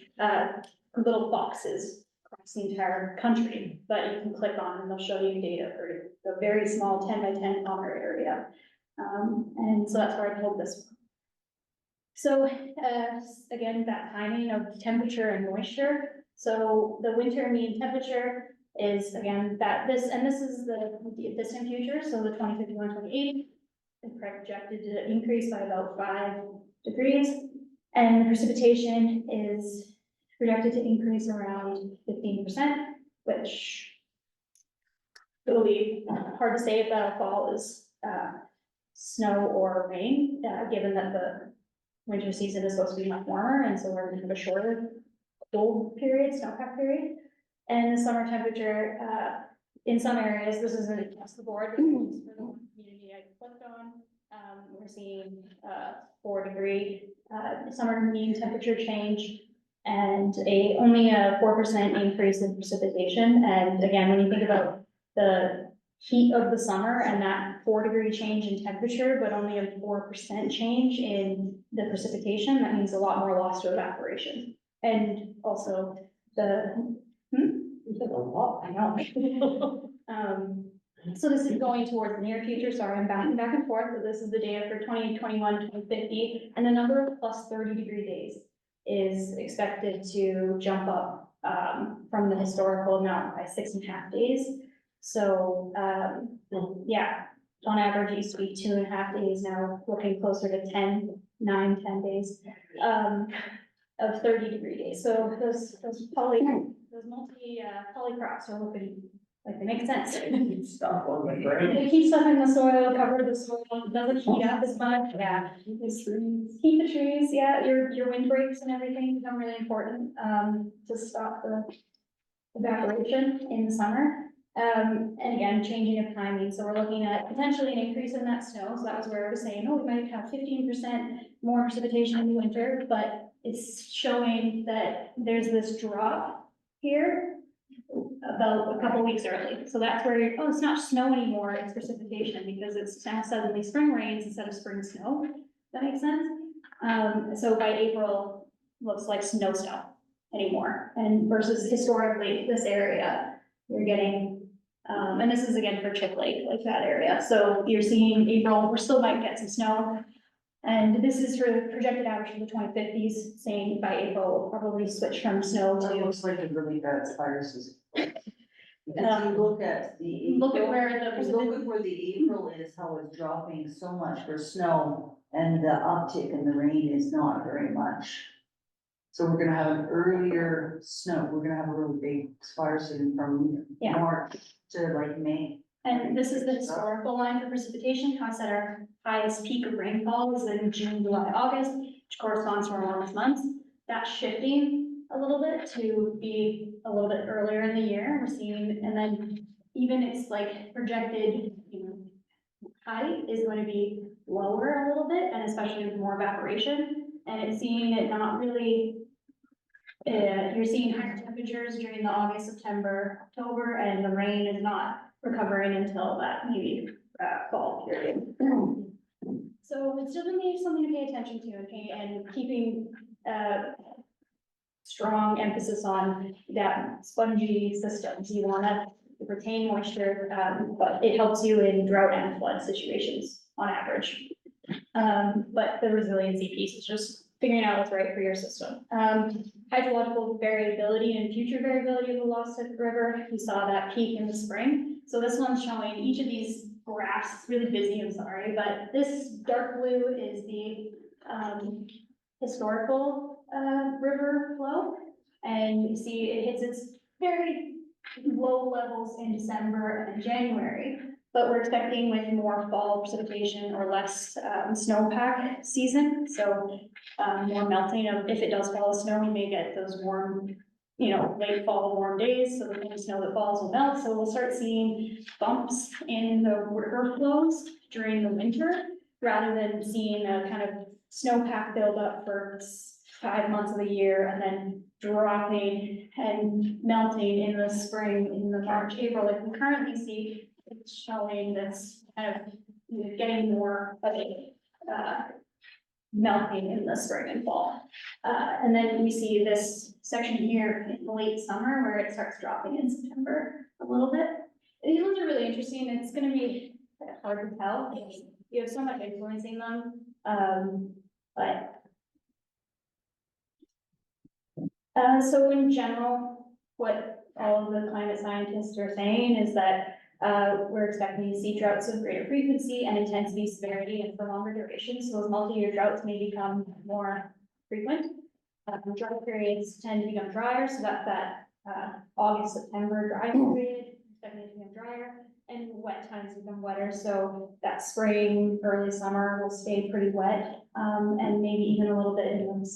little boxes across the entire country that you can click on, and they'll show you data for the very small 10 by 10 kilometer area. And so that's where I pulled this one. So, again, that timing of temperature and moisture. So the winter mean temperature is, again, this is the distant future, so the 2051, 2080, is projected to increase by about 5 degrees, and the precipitation is projected to increase around 15%, which it'll be hard to say if that'll fall as snow or rain, given that the winter season is supposed to be much warmer, and so we're going to have a shorter cold period, snowpack period. And the summer temperature, in some areas, this is across the board, this is for the one community I clicked on. We're seeing 4 degree summer mean temperature change, and only a 4% increase in precipitation. And again, when you think about the heat of the summer and that 4 degree change in temperature, but only a 4% change in the precipitation, that means a lot more loss to evaporation. And also I know. So this is going towards the near future. Sorry, I'm bouncing back and forth, but this is the data for 2021, 2050, and the number of plus 30 degree days is expected to jump up from the historical amount by 6.5 days. So, yeah, on average, it used to be 2.5 days, now looking closer to 10 days. of 30-degree days. So those poly crops are looking like they make sense. Stuff on the ground. They keep stuff in the soil, cover the soil, doesn't heat up as much, yeah. Keep the trees, yeah, your windbreaks and everything become really important, to stop the evaporation in the summer. And again, changing of timing, so we're looking at potentially an increase in that snow, so that was where I was saying, oh, we might have 15% more precipitation in the winter, but it's showing that there's this drop here about a couple weeks early, so that's where, oh, it's not snow anymore, it's precipitation, because it's now suddenly spring rains instead of spring snow. That makes sense? So by April, looks like no snow anymore, and versus historically, this area, you're getting, and this is again for Chip Lake, like that area, so you're seeing April, we still might get some snow. And this is for the projected average for the 2050s, saying by April, we'll probably switch from snow It to, looks like a really bad fire season. If you look at the. look at April- where you look at where the April is, how it's dropping so much for snow, and the uptick in the rain is not very much. So we're gonna have an earlier snow, we're gonna have a really big fire season from Yeah. March to like May. and this is the historical line for precipitation, how I said our highest peak of rainfall is in June, July, August, which corresponds to our warmest months. That's shifting a little bit to be a little bit earlier in the year, we're seeing, and then even it's like projected, height is going to be lower a little bit, and especially with more evaporation, and it's seeing it not really. You're seeing higher temperatures during the August, September, October, and the rain is not recovering until that maybe, fall period. So it's definitely something to pay attention to, okay, and keeping, strong emphasis on that spongy systems. You wanna retain moisture, but it helps you in drought and flood situations on average. But the resiliency piece is just figuring out what's right for your system. Hydrological variability and future variability of the Lost River, we saw that peak in the spring. So this one's showing each of these graphs, it's really busy, I'm sorry, but this dark blue is the, historical, river flow. And you see it hits its very low levels in December and January. But we're expecting with more fall precipitation or less, snowpack season, so, more melting of, if it does fall snow, we may get those warm, late fall warm days, so the only snow that falls will melt, so we'll start seeing bumps in the river flows during the winter, rather than seeing a kind of snowpack build up for 5 months of the year and then dropping and melting in the spring, in the March, April, like we currently see. It's showing this kind of getting more of a, melting in the spring and fall. And then we see this section here in the late summer where it starts dropping in September a little bit. These ones are really interesting. It's gonna be hard to tell. You have so much influencing them. But so in general, what all of the climate scientists are saying is that we're expecting to see droughts of greater frequency and intensity, severity, and for longer duration. So those multi-year droughts may become more frequent. Dry periods tend to become drier, so that August, September dry period, expecting it to become drier, and wet times become wetter. So that spring, early summer will stay pretty wet, and maybe even a little bit in the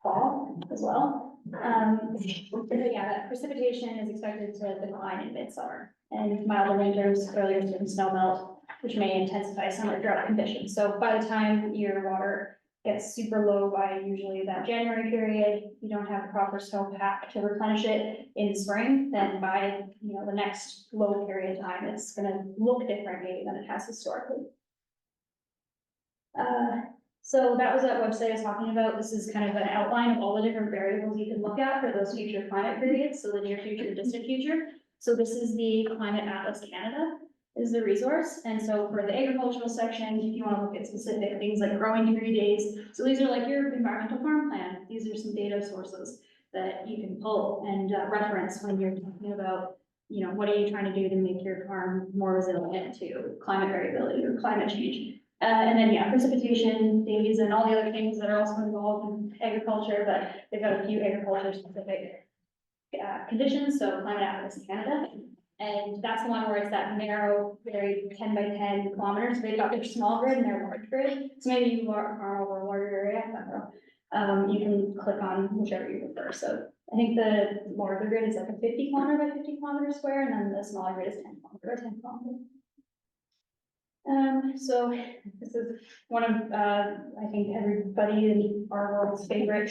fall as well. But yeah, that precipitation is expected to decline in midsummer, and milder winters, earlier spring snow melt, which may intensify summer drought conditions. So by the time your water gets super low by usually that January period, you don't have the proper snowpack to replenish it in spring, then by, the next low period of time, it's gonna look different maybe than it has historically. So that was that website I was talking about. This is kind of an outline of all the different variables you can look at for those future climate periods, so the near future and distant future. So this is the Climate Atlas Canada is the resource. And so for the agricultural section, if you want to look at specific things like growing degree days, so these are like your environmental farm plan. These are some data sources that you can pull and reference when you're talking about, what are you trying to do to make your farm more resilient to climate variability or climate change. And then, yeah, precipitation days and all the other things that are also involved in agriculture, but they've got a few agriculture specific conditions, so climate atlas Canada. And that's the one where it's that narrow, very 10 by 10 kilometers. So they've got their small grid and their large grid. So maybe you are over a larger area, I don't know. You can click on whichever you prefer. So I think the larger grid is like a 50 kilometer by 50 kilometer square, and then the smaller grid is 10 kilometer by 10 kilometer. So this is one of, I think everybody in our world's favorite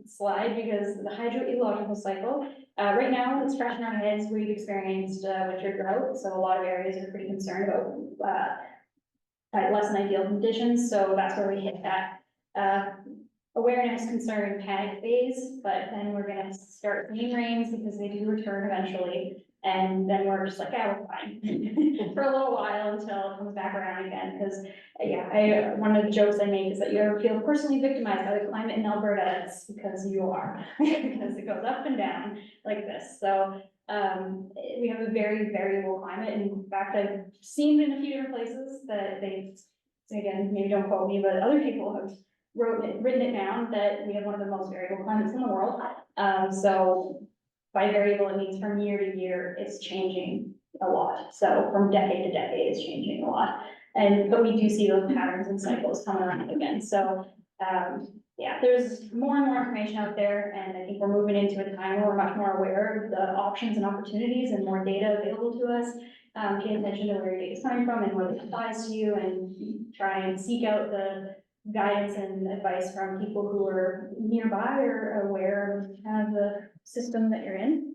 slide, because the hydroecological cycle, right now it's fresh in our heads. We've experienced winter drought, so a lot of areas are pretty concerned about less than ideal conditions. So that's where we hit that awareness, concern, panic phase. But then we're gonna start seeing rains because they do return eventually. And then we're just like, yeah, we're fine for a little while until it comes back around again. Because yeah, one of the jokes I make is that you ever feel personally victimized by the climate in Alberta, it's because you are, because it goes up and down like this. So we have a very variable climate. In fact, I've seen in a few different places that again, maybe don't quote me, but other people have written it down that we have one of the most variable climates in the world. So by variable, it means from year to year, it's changing a lot. So from decade to decade, it's changing a lot. But we do see those patterns and cycles coming around again. So yeah, there's more and more information out there, and I think we're moving into a time where we're much more aware of the options and opportunities and more data available to us. Pay attention to where your data is coming from and what it applies to you, and try and seek out the guidance and advice from people who are nearby or aware of kind of the system that you're in.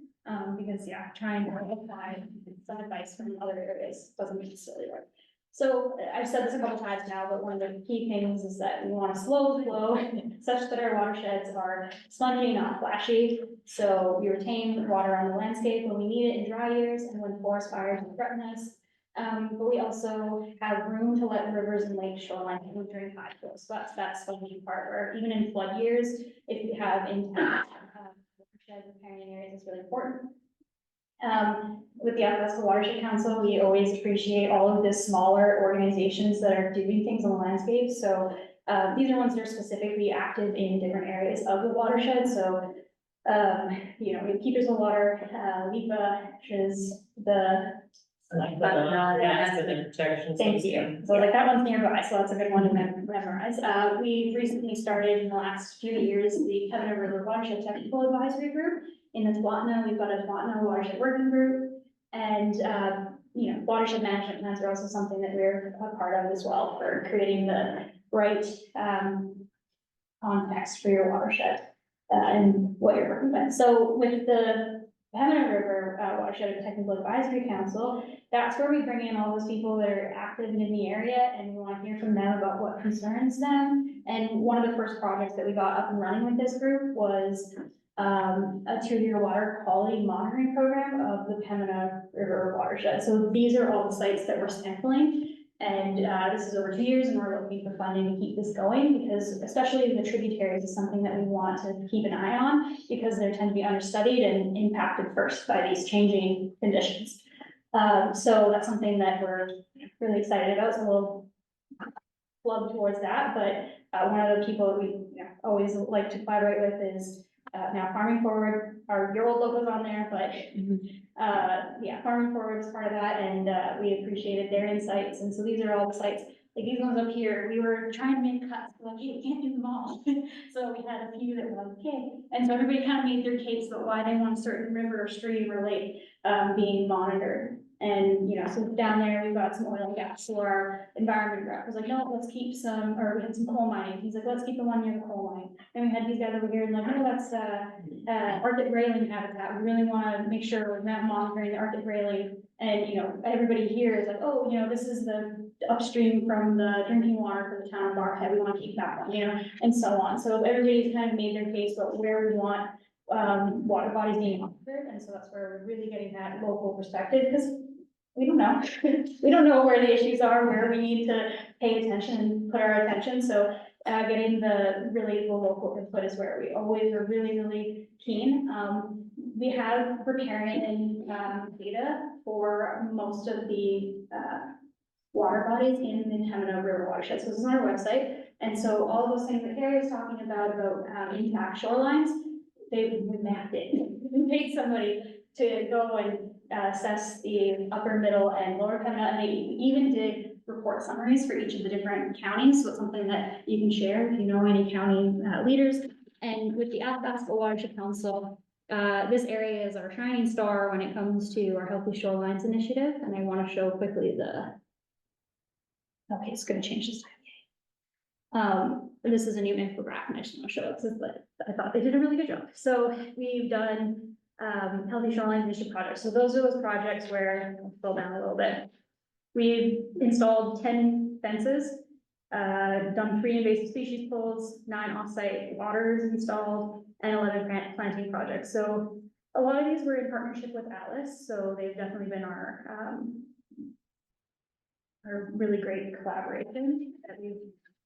Because yeah, trying to apply some advice from other areas doesn't necessarily work. So I've said this a couple times now, but one of the key things is that we want a slow flow such that our watersheds are spongy, not flashy. So we retain water on the landscape when we need it in dry years and when forest fires threaten us. But we also have room to let rivers and lakes shoreline move during high flow. So that's that spongy part where even in flood years, if we have intact watersheds and riparian areas, it's really important. With the Athabasca Watershed Council, we always appreciate all of the smaller organizations that are doing things on the landscape. So these are ones that are specifically active in different areas of the watershed. So you know, we have Keepers of Water, LIPA, which is the The protection. thank you. So like that one's nearby, so that's a good one to memorize. We recently started in the last few years, the Pembina River Watershed Technical Advisory Group. In the Twatna, we've got a Twatna Watershed Working Group. And, you know, watershed management plans are also something that we're a part of as well for creating the right context for your watershed and what you're working with. So with the Pembina River Watershed Technical Advisory Council, that's where we bring in all those people that are active in the area, and we want to hear from them about what concerns them. And one of the first projects that we got up and running with this group was a 2-year water quality monitoring program of the Pembina River watershed. So these are all the sites that we're sampling. And this is over 2 years, and we're looking for funding to keep this going, because especially the tributaries is something that we want to keep an eye on, because they tend to be understudied and impacted first by these changing conditions. So that's something that we're really excited about. So we'll plug towards that. But one of the people that we always like to collaborate with is now Farming Forward. Your old logo's on there, but yeah, Farming Forward is part of that, and we appreciated their insights. And so these are all the sites, like these ones up here, we were trying to make cuts, like, hey, we can't do them all. So we had a few that were like, okay. And so everybody kind of made their case about why they want a certain river or stream or lake being monitored. And, you know, so down there, we've got some oil and gas, so our environment rep was like, no, let's keep some, or we had some coal mining. He's like, let's keep the one near the coal mine. And we had these guys over here and like, no, that's Arctic grayling habitat. We really want to make sure we're not monitoring the Arctic grayling. And, you know, everybody here is like, oh, you know, this is the upstream from the drinking water for the town of Barkhead. We want to keep that one, you know, and so on. So everybody's kind of made their case about where we want water bodies being monitored. And so that's where we're really getting that local perspective, because we don't know. We don't know where the issues are, where we need to pay attention and put our attention. So getting the local input is where we always are really, really keen. We have riparian data for most of the water bodies in the Pembina River watershed. So this is on our website. And so all those things that Carrie was talking about intact shorelines, we mapped it. We paid somebody to go and assess the upper, middle, and lower Pembina, and they even did report summaries for each of the different counties. So it's something that you can share if you know any county leaders. And with the Athabasca Watershed Council, this area is our shining star when it comes to our Healthy Shorelines initiative. And I want to show quickly okay, it's going to change this. This is a new infographic, and I just want to show it because I thought they did a really good job. So we've done Healthy Shoreline Initiative projects. So those are those projects where, I'll scroll down a little bit. We've installed 10 fences, done 3 invasive species poles, 9 offsite waters installed, and 11 planting projects. So a lot of these were in partnership with Atlas, so they've definitely been our really great collaboration that we've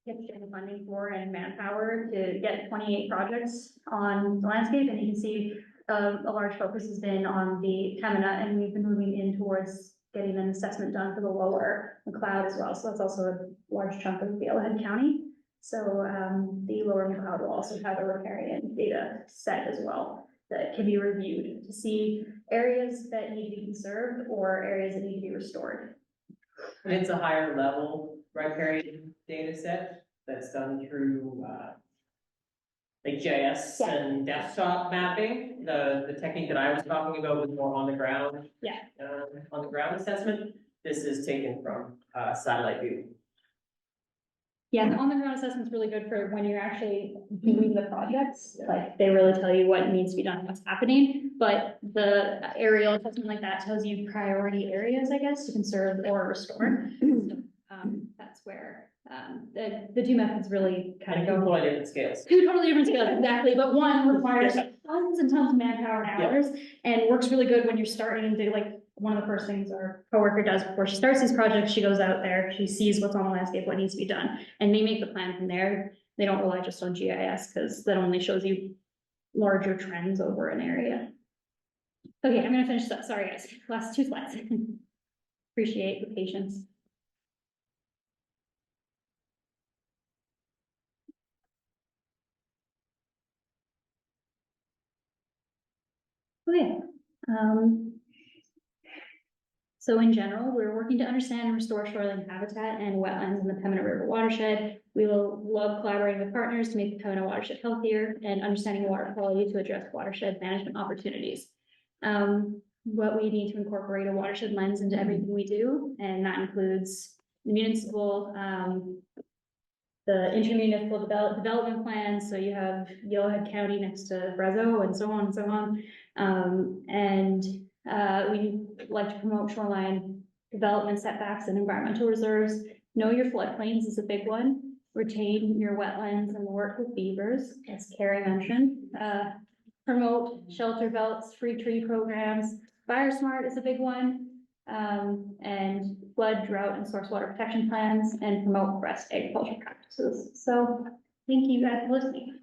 getting funding for and manpower to get 28 projects on the landscape. And you can see a large focus has been on the Pembina, and we've been moving in towards getting an assessment done for the lower McLeod as well. So that's also a large chunk of Yellowhead County. So the lower McLeod will also have a riparian data set as well that can be reviewed to see areas that need to be conserved or areas that need to be restored. And it's a higher level riparian data set that's done through, like GIS Yeah. and desktop mapping. The technique that I was talking about was more on the ground. Yeah. On the ground assessment. This is taken from, satellite view. Yeah, the on-the-ground assessment's really good for when you're actually doing the projects, like, they really tell you what needs to be done, what's happening. But the aerial assessment like that tells you priority areas, I guess, to conserve or restore. That's where, the 2 methods really kind of go. Totally different scales. 2 totally different scales, exactly, but one requires tons and tons of manpower and hours, and works really good when you're starting to, like, one of the first things our coworker does before she starts these projects, she goes out there, she sees what's on the landscape, what needs to be done, and they make the plan from there. They don't rely just on GIS, because that only shows you larger trends over an area. Okay, I'm gonna finish up, sorry guys, last 2 slides. Appreciate the patience. Okay, so in general, we're working to understand and restore shoreline habitat and wetlands in the Pembina River watershed. We will love collaborating with partners to make the Pembina watershed healthier and understanding water quality to address watershed management opportunities. What we need to incorporate a watershed lens into everything we do, and that includes the municipal, the intermunicipal development plans. So you have Yellowhead County next to Brezo and so on and so on. We like to promote shoreline development setbacks and environmental reserves. Know your floodplains is a big one. Retain your wetlands and work with beavers, as Carrie mentioned. Promote shelter belts, free tree programs. Fire smart is a big one. And flood, drought, and source water protection plans, and promote best agricultural practices. So thank you guys for listening.